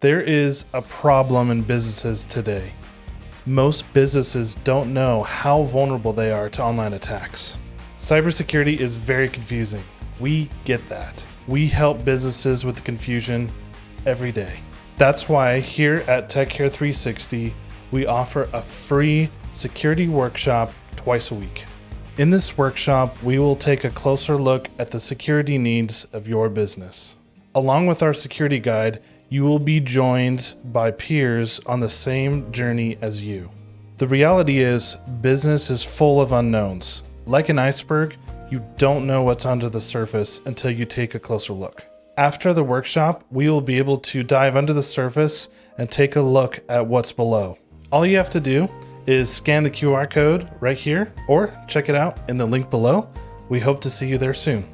There is a problem in businesses today. Most businesses don't know how vulnerable they are to online attacks. Cybersecurity is very confusing. We get that. We help businesses with the confusion every day. That's why here at TechCare360, we offer a free security workshop twice a week. In this workshop, we will take a closer look at the security needs of your business. Along with our security guide, you will be joined by peers on the same journey as you. The reality is, business is full of unknowns. Like an iceberg, you don't know what's under the surface until you take a closer look. After the workshop, we will be able to dive under the surface and take a look at what's below. All you have to do is scan the QR code right here or check it out in the link below. We hope to see you there soon.